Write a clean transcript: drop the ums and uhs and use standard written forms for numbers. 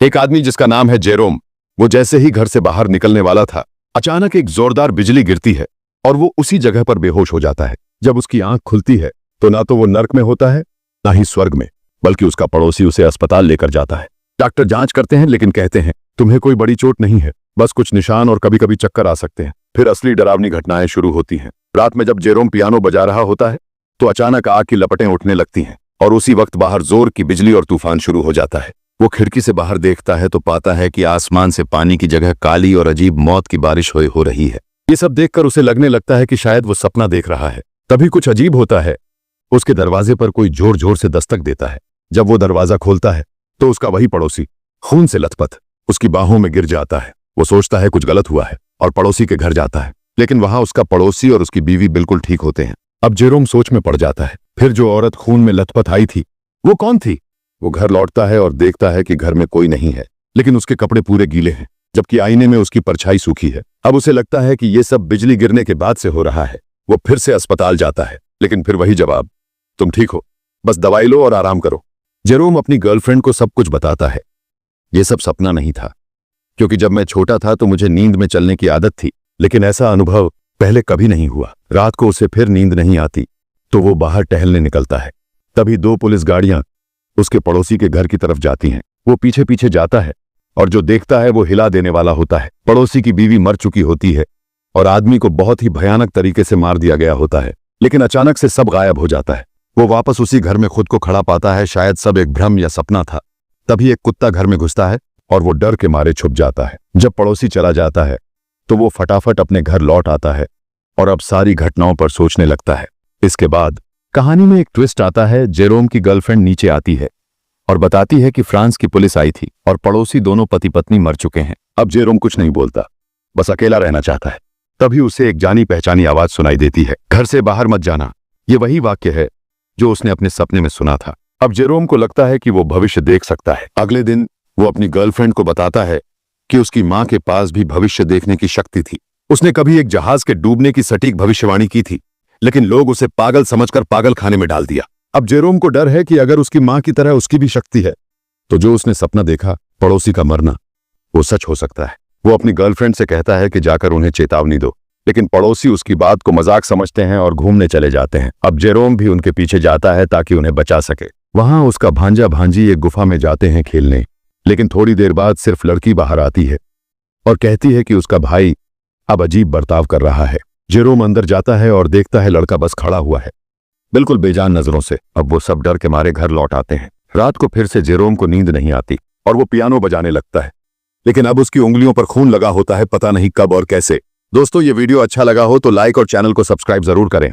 एक आदमी जिसका नाम है जेरोम, वो जैसे ही घर से बाहर निकलने वाला था, अचानक एक जोरदार बिजली गिरती है और वो उसी जगह पर बेहोश हो जाता है। जब उसकी आंख खुलती है तो ना तो वो नर्क में होता है ना ही स्वर्ग में, बल्कि उसका पड़ोसी उसे अस्पताल लेकर जाता है। डॉक्टर जांच करते हैं लेकिन कहते हैं तुम्हें कोई बड़ी चोट नहीं है, बस कुछ निशान और कभी कभी चक्कर आ सकते हैं। फिर असली डरावनी घटनाएं शुरू होती हैं। रात में जब जेरोम पियानो बजा रहा होता है तो अचानक आग की लपटें उठने लगती हैं और उसी वक्त बाहर जोर की बिजली और तूफान शुरू हो जाता है। वो खिड़की से बाहर देखता है तो पाता है कि आसमान से पानी की जगह काली और अजीब मौत की बारिश हो रही है। ये सब देखकर उसे लगने लगता है कि शायद वो सपना देख रहा है। तभी कुछ अजीब होता है, उसके दरवाजे पर कोई जोर जोर से दस्तक देता है। जब वो दरवाजा खोलता है तो उसका वही पड़ोसी खून से लथपथ उसकी बाहों में गिर जाता है। वो सोचता है कुछ गलत हुआ है और पड़ोसी के घर जाता है, लेकिन वहां उसका पड़ोसी और उसकी बीवी बिल्कुल ठीक होते हैं। अब जेरोम सोच में पड़ जाता है, फिर जो औरत खून में लथपथ आई थी वो कौन थी? वो घर लौटता है और देखता है कि घर में कोई नहीं है, लेकिन उसके कपड़े पूरे गीले हैं, जबकि आईने में उसकी परछाई सूखी है। अब उसे लगता है कि ये सब बिजली गिरने के बाद से हो रहा है। वो फिर से अस्पताल जाता है, लेकिन फिर वही जवाब, तुम ठीक हो, बस दवाई लो और आराम करो। जेरोम अपनी गर्लफ्रेंड को सब कुछ बताता है। ये सब सपना नहीं था, क्योंकि जब मैं छोटा था तो मुझे नींद में चलने की आदत थी, लेकिन ऐसा अनुभव पहले कभी नहीं हुआ। रात को उसे फिर नींद नहीं आती तो वो बाहर टहलने निकलता है। तभी 2 पुलिस गाड़ियां उसके पड़ोसी के घर की तरफ जाती हैं। वो पीछे पीछे जाता है और जो देखता है वो हिला देने वाला होता है। पड़ोसी की बीवी मर चुकी होती है और आदमी को बहुत ही भयानक तरीके से मार दिया गया होता है, लेकिन अचानक से सब गायब हो जाता है। वो वापस उसी घर में खुद को खड़ा पाता है, शायद सब एक भ्रम या सपना था। तभी एक कुत्ता घर में घुसता है और वो डर के मारे छुप जाता है। जब पड़ोसी चला जाता है तो वो फटाफट अपने घर लौट आता है और अब सारी घटनाओं पर सोचने लगता है। इसके बाद कहानी में एक ट्विस्ट आता है। जेरोम की गर्लफ्रेंड नीचे आती है और बताती है कि फ्रांस की पुलिस आई थी और पड़ोसी दोनों पति पत्नी मर चुके हैं। अब जेरोम कुछ नहीं बोलता, बस अकेला रहना चाहता है। तभी उसे एक जानी पहचानी आवाज सुनाई देती है, घर से बाहर मत जाना। ये वही वाक्य है जो उसने अपने सपने में सुना था। अब जेरोम को लगता है कि वो भविष्य देख सकता है। अगले दिन वो अपनी गर्लफ्रेंड को बताता है कि उसकी मां के पास भी भविष्य देखने की शक्ति थी। उसने कभी एक जहाज के डूबने की सटीक भविष्यवाणी की थी, लेकिन लोग उसे पागल समझकर पागल खाने में डाल दिया। अब जेरोम को डर है कि अगर उसकी मां की तरह उसकी भी शक्ति है तो जो उसने सपना देखा, पड़ोसी का मरना, वो सच हो सकता है। वो अपनी गर्लफ्रेंड से कहता है कि जाकर उन्हें चेतावनी दो, लेकिन पड़ोसी उसकी बात को मजाक समझते हैं और घूमने चले जाते हैं। अब जेरोम भी उनके पीछे जाता है ताकि उन्हें बचा सके। वहां उसका भांजा भांजी एक गुफा में जाते हैं खेलने, लेकिन थोड़ी देर बाद सिर्फ लड़की बाहर आती है और कहती है कि उसका भाई अब अजीब बर्ताव कर रहा है। जेरोम अंदर जाता है और देखता है लड़का बस खड़ा हुआ है, बिल्कुल बेजान नजरों से। अब वो सब डर के मारे घर लौट आते हैं। रात को फिर से जेरोम को नींद नहीं आती और वो पियानो बजाने लगता है, लेकिन अब उसकी उंगलियों पर खून लगा होता है, पता नहीं कब और कैसे। दोस्तों, ये वीडियो अच्छा लगा हो तो लाइक और चैनल को सब्सक्राइब जरूर करें।